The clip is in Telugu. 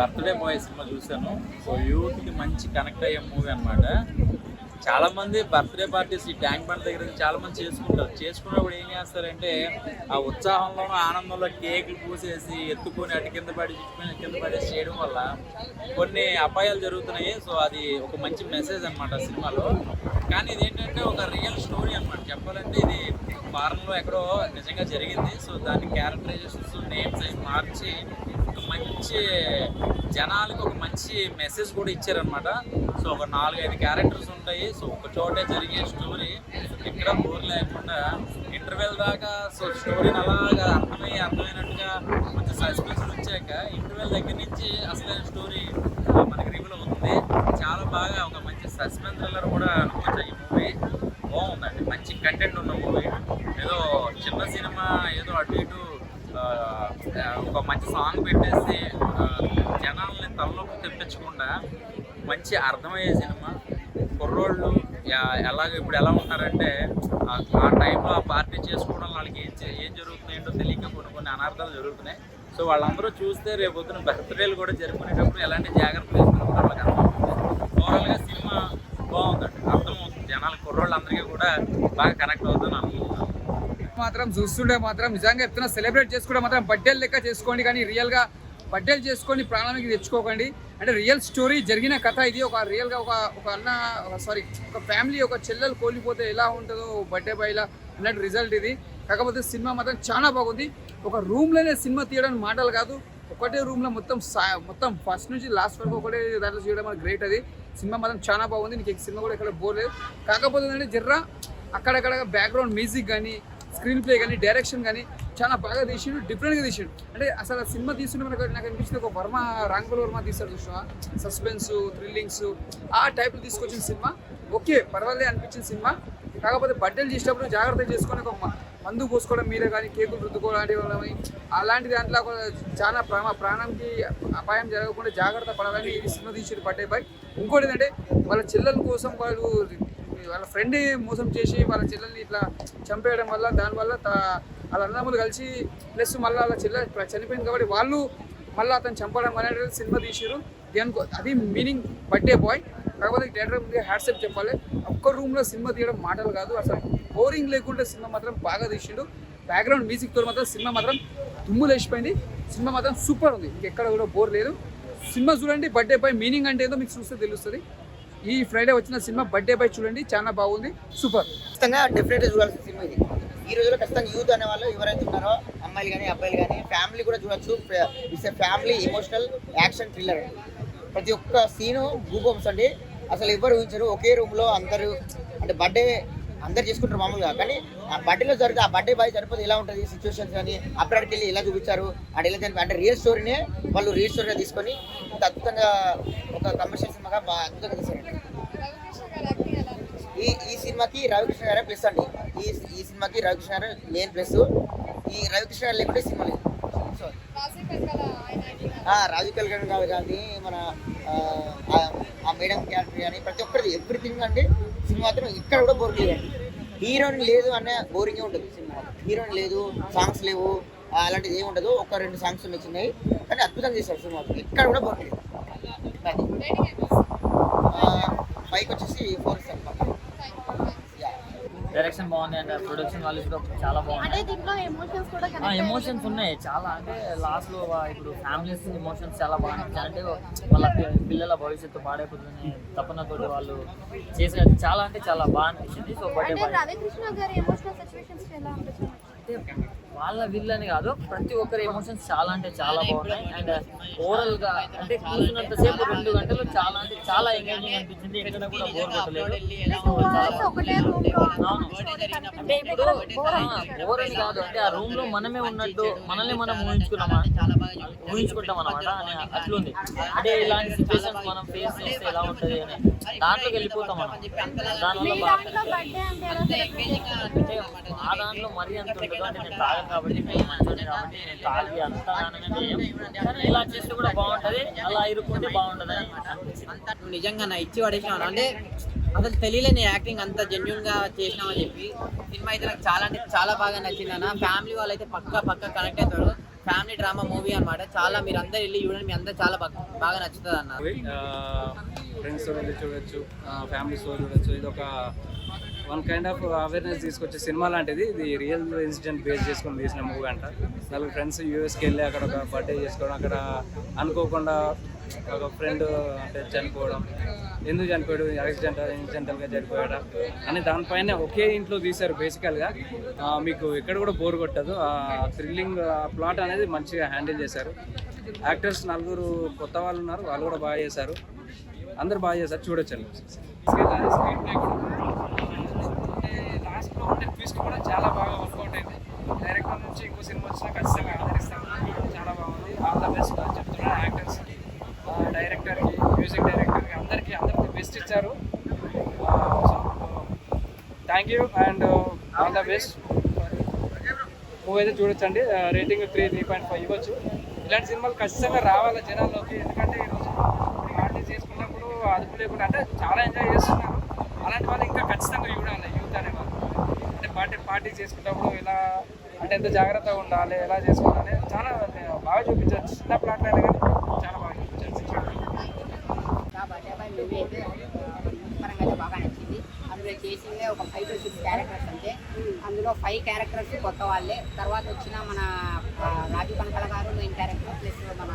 బర్త్డే బాయ్ సినిమా చూసాను. సో యూత్కి మంచి కనెక్ట్ అయ్యే మూవీ అనమాట. చాలా మంది బర్త్డే పార్టీస్ ఈ ట్యాంక్ బండ్ దగ్గర చాలా మంది చేసుకున్నప్పుడు ఏం చేస్తారంటే ఆ ఉత్సాహంలోనూ ఆనందంలో కేకులు పూసేసి ఎత్తుకొని అటు కింద పడేసి చేయడం వల్ల కొన్ని అపాయాలు జరుగుతున్నాయి. సో అది ఒక మంచి మెసేజ్ అనమాట సినిమాలో. కానీ ఇది ఏంటంటే ఒక రియల్ స్టోరీ అనమాట. చెప్పాలంటే ఇది ఫారెన్లో ఎక్కడో నిజంగా జరిగింది. సో దాని క్యారెక్టరైజేషన్స్ నేమ్స్ అవి మార్చి మంచి జనాలకు ఒక మంచి మెసేజ్ కూడా ఇచ్చారనమాట. సో ఒక 4-5 క్యారెక్టర్స్ ఉంటాయి. సో ఒక చోటే జరిగే స్టోరీ ఎక్కడ బోర్ లేకుండా ఇంటర్వెల్ దాకా సో స్టోరీని అలాగా అర్థమైనట్టుగా కొంచెం సస్పెన్స్ వచ్చాక ఇంటర్వెల్ దగ్గర నుంచి అసలైన స్టోరీ మనకి రివీల్ అవుతుంది. చాలా బాగా ఒక మంచి సస్పెన్స్ థ్రిల్లర్ కూడా అనుకోవచ్చు. ఈ మూవీ బాగుందండి, మంచి కంటెంట్ ఉన్న మూవీ. ఏదో చిన్న సినిమా ఏదో అటు ఇటు ఒక మంచి సాంగ్ పెట్టేసి జనాల్ని తలలోకి తెప్పించకుండా మంచి అర్థమయ్యే సినిమా. కుర్రోళ్ళు ఇప్పుడు ఎలా ఉన్నారంటే ఆ టైంలో ఆ పార్టీ చేసుకోవడం వాళ్ళకి ఏం జరుగుతుంది ఏంటో తెలియక కొన్ని అనర్థాలు జరుగుతున్నాయి. సో వాళ్ళందరూ చూస్తే రేపొద్దున బర్త్డేలు కూడా జరుపుకునేటప్పుడు ఎలాంటి జాగ్రత్తలు వేసుకుని వాళ్ళకి అర్థమవుతుంది. ఓవరాల్గా సినిమా బాగుందండి, అర్థమవుతుంది. జనాలు కుర్రోళ్ళందరికీ కూడా బాగా కనెక్ట్ అవుతుందని అనుకుంటున్నాను. మాత్రం చూస్తుంటే మాత్రం నిజంగా చెప్తున్నా, సెలబ్రేట్ చేసుకోవడం మాత్రం బర్త్డేలు లెక్క చేసుకోండి, కానీ రియల్గా బర్త్డేలు చేసుకొని ప్రాణానికి తెచ్చుకోకండి. అంటే రియల్ స్టోరీ జరిగిన కథ ఇది. ఒక రియల్గా ఒక ఫ్యామిలీ ఒక చెల్లెలు కోల్పోతే ఎలా ఉంటుందో బర్త్డే బాయ్లా అన్నట్టు రిజల్ట్ ఇది. కాకపోతే సినిమా మాత్రం చాలా బాగుంది. ఒక రూమ్లోనే సినిమా తీయడానికి మాటలు కాదు, ఒకటే రూమ్లో మొత్తం ఫస్ట్ నుంచి లాస్ట్ వరకు ఒకటే దాంట్లో చేయడం అనేది గ్రేట్. అది సినిమా మాత్రం చాలా బాగుంది. నీకు సినిమా కూడా ఎక్కడ బోర్ లేదు. కాకపోతే ఏంటంటే జర్రా అక్కడక్కడ బ్యాక్గ్రౌండ్ మ్యూజిక్ కానీ స్క్రీన్ ప్లే కానీ డైరెక్షన్ కానీ చాలా బాగా తీసిండు, డిఫరెంట్గా తీసిండు. అంటే అసలు సినిమా తీస్తుంటే నాకు అనిపించింది ఒక రాంగోల్ వర్మ తీస్తాడు చూసినా, సస్పెన్స్ థ్రిల్లింగ్స్ ఆ టైప్లో తీసుకొచ్చిన సినిమా. ఓకే పర్వాలే అనిపించిన సినిమా. కాకపోతే బర్త్డేలు చేసేటప్పుడు జాగ్రత్త చేసుకొని ఒక మందు పోసుకోవడం మీద కానీ కేకులు రుద్దుకోవడం అలాంటి దాంట్లో చాలా ప్రాణానికి అపాయం జరగకుండా జాగ్రత్త పడాలని ఈ సినిమా తీసారు బర్త్డే బాయ్. ఇంకోటి ఏంటంటే వాళ్ళ చెల్లెల కోసం వాళ్ళ ఫ్రెండ్ మోసం చేసి వాళ్ళ చెల్లెల్ని ఇట్లా చంపేయడం వల్ల దానివల్ల వాళ్ళ అన్నదమ్ములు కలిసి ప్లస్ మళ్ళీ వాళ్ళ చెల్లెలు చనిపోయింది కాబట్టి వాళ్ళు మళ్ళీ అతను చంపడం అనేది సినిమా తీసారు. అది మీనింగ్ బర్త్డే బాయ్. కాకపోతే థియేటర్ ముందుగా హ్యాట్సప్ చెప్పాలి. ఒక్క రూమ్లో సినిమా తీయడం మాటలు కాదు, అసలు బోరింగ్ లేకుండా సినిమా మాత్రం బాగా తీసిండు. బ్యాక్గ్రౌండ్ మ్యూజిక్తో మాత్రం సినిమా మాత్రం దుమ్ము లేచిపోయింది. సినిమా మాత్రం సూపర్ ఉంది, ఇంకెక్కడ కూడా బోర్ లేదు. సినిమా చూడండి, బర్త్డే బాయ్ మీనింగ్ అంటే ఏదో మీకు చూస్తే తెలుస్తుంది. ఈ ఫ్రైడే వచ్చిన సినిమా బర్త్డే బాయ్ చూడండి, చాలా బాగుంది, సూపర్. ఖచ్చితంగా డెఫినెట్గా చూడాల్సిన సినిమా ఇది. ఈ రోజుల్లో ఖచ్చితంగా యూత్ అనే వాళ్ళు ఎవరైతే ఉన్నారో అమ్మాయిలు కానీ అబ్బాయిలు కానీ ఫ్యామిలీ కూడా చూడొచ్చు. It's a family emotional action thriller. ప్రతి ఒక్క సీను గూబమ్స్ అండి. అసలు ఎవరు ఊహించరు ఒకే రూమ్లో అందరూ అంటే బర్త్డే అందరు చేసుకుంటారు మామూలుగా, కానీ ఆ బర్త్డేలో జరిగితే ఆ బర్త్డే బాయ్ సరిపోతే ఎలా ఉంటుంది సిచ్యువేషన్స్ కానీ అప్పటికి వెళ్ళి ఎలా చూపించారు అంటే ఎలా చనిపోయి అంటే రియల్ స్టోరీనే వాళ్ళు రియల్ స్టోరీగా తీసుకొని ఇంత అద్భుతంగా ఒక కమర్షియల్ సినిమాగా బాగా అద్భుతంగా తీశారండి. ఈ సినిమాకి రవికృష్ణ గారే ప్లస్ అండి. ఈ సినిమాకి రవికృష్ణ గారు మెయిన్ ప్లస్. ఈ రవికృష్ణ గారు లేకుంటే సినిమా లేదు. సో రాజు కల్గన్ గారు కానీ మన ఆ మేడం క్యారెక్టర్ కానీ ప్రతి ఒక్కరిది ఎవ్రీథింగ్ అంటే సినిమా మాత్రం ఇక్కడ కూడా బోర్ లేదండి. హీరోయిన్ లేదు అనే బోరింగే ఉంటుంది సినిమా. హీరోయిన్ లేదు, సాంగ్స్ లేవు, అలాంటిది ఏమి ఉండదు. 1-2 సాంగ్స్ వచ్చినాయి కానీ అద్భుతంగా చేశారు సినిమా. ఇక్కడ కూడా బోర్ లేదు. పైకి వచ్చేసి 4 ఇస్తాను. డైరెక్షన్ బాగుంది అండ్ ప్రొడక్షన్ వాళ్ళు కూడా చాలా బాగుంది. ఎమోషన్స్ ఉన్నాయి చాలా. అంటే లాస్ట్ లో ఇప్పుడు ఫ్యామిలీస్ ఎమోషన్స్ చాలా బాగా అనిపించాయి. అంటే వాళ్ళ పిల్లల భవిష్యత్తు పాడైపోతుంది తపనతో వాళ్ళు చేసేది చాలా అంటే చాలా బాగా అనిపించింది. సో వాళ్ళ వీళ్ళని కాదు, ప్రతి ఒక్కరి ఎమోషన్స్ చాలా అంటే చాలా బాగున్నాయి. అండ్ ఓవరాల్ గా అంటే కూర్చున్నంత సేపు 2 గంటలు చాలా అంటే చాలా ఎంగేజింగ్ అనిపించింది. ఎక్కడ కూడా బోర్ కొట్టలేదు. అంటే ఇప్పుడు బోర్ అని కాదు, అంటే ఆ రూమ్ లో మనమే ఉన్నట్టు మనల్ని మనం ఊహించుకుంటాం అనమాట అని అట్లుంది. అంటే ఇలాంటి సిచ్యువేషన్స్ మనం ఫేస్ చేస్తే ఎలా ఉంటుంది అని దాంట్లోకి వెళ్ళిపోతాం మనం. దానివల్ల అంటే ఆ దాంట్లో మరీ అంత ఉండదు. అంటే నేను తాగను కాబట్టి మంచిది కాబట్టి నేను తాగి అంతా కానీ ఇలా చేస్తే కూడా బాగుంటుంది, అలా ఇరుక్కుంటే బాగుంటుంది అని అనిపించింది. నిజంగా నా ఇచ్చి పడేసినాను. అంటే అసలు తెలియలేని యాక్టింగ్ అంత జెన్యున్గా చేసినామని చెప్పి సినిమా అయితే నాకు చాలా అంటే చాలా బాగా నచ్చింది అన్న. ఫ్యామిలీ వాళ్ళు అయితే పక్కా కనెక్ట్ అవుతారు. ఫ్యామిలీ డ్రామా మూవీ అన్నమాట. చాలా మీరు అందరు వెళ్ళి చూడండి, మీ అందరు చాలా బాగా నచ్చుతుంది అన్న. ఫ్రెండ్స్తో వెళ్ళి చూడొచ్చు, ఫ్యామిలీస్తో చూడొచ్చు. ఇది ఒక వన్ కైండ్ ఆఫ్ అవేర్నెస్ తీసుకొచ్చే సినిమా లాంటిది. ఇది రియల్ ఇన్సిడెంట్ బేస్ చేసుకొని తీసిన మూవీ అంట. నలుగురు ఫ్రెండ్స్ యూఎస్కి వెళ్ళి అక్కడ ఒక బర్త్డే చేసుకోవడం, అక్కడ అనుకోకుండా ఒక ఫ్రెండ్ అంటే చనిపోవడం, ఎందుకు చనిపోయాడు, యాక్సిడెంటల్గా చనిపోయాడా అని దానిపైన ఒకే ఇంట్లో తీశారు బేసికల్గా. మీకు ఎక్కడ కూడా బోర్ కొట్టదు. ఆ థ్రిల్లింగ్ ప్లాట్ అనేది మంచిగా హ్యాండిల్ చేశారు. యాక్టర్స్ నలుగురు కొత్త వాళ్ళు ఉన్నారు, వాళ్ళు కూడా బాగా చేశారు. అందరు బాగా చేశారు, చూడొచ్చండి. స్క్రీన్ ప్లే కూడా లాస్ట్లో ఉండే ట్విస్ట్ కూడా చాలా బాగా వర్కౌట్ అయింది. డైరెక్టర్ నుంచి ఇంకో సినిమా వచ్చినా ఖచ్చితంగా ఆదరిస్తాము. చాలా బాగుంది. ఆల్ ద బెస్ట్ చెప్తున్నారు యాక్టర్స్, డైరెక్టర్కి, మ్యూజిక్ డైరెక్టర్కి, అందరికీ బెస్ట్ ఇచ్చారు. So thank you and all the best. Movie అయితే చూడొచ్చండి. రేటింగ్ 3.5 ఇవ్వచ్చు. ఇలాంటి సినిమాలు ఖచ్చితంగా రావాలి జనాల్లోకి. ఎందుకంటే ఈరోజు పార్టీ చేసుకున్నప్పుడు అదుపు లేకుండా అంటే చాలా ఎంజాయ్ చేస్తున్నారు. అలాంటి వాళ్ళు ఇంకా ఖచ్చితంగా చూడాలి. యూత్ అనేవాళ్ళు అంటే పార్టీ చేసుకున్నప్పుడు ఇలా అంటే ఎంత జాగ్రత్తగా ఉండాలి, ఎలా చేసుకోవాలి చాలా బాగా చూపించారు. చిన్న ప్లాట్లు అయినా కానీ చాలా బాగా చూపించారు. మూవీ అయితే పరంగా అయితే బాగా నచ్చింది. అందులో చేసిందే ఒక 5 to 6 క్యారెక్టర్స్ అంటే అందులో 5 క్యారెక్టర్స్ కొత్త వాళ్ళే. తర్వాత వచ్చిన మన రాజు కనకల గారు మెయిన్ క్యారెక్టర్, ప్లస్ మన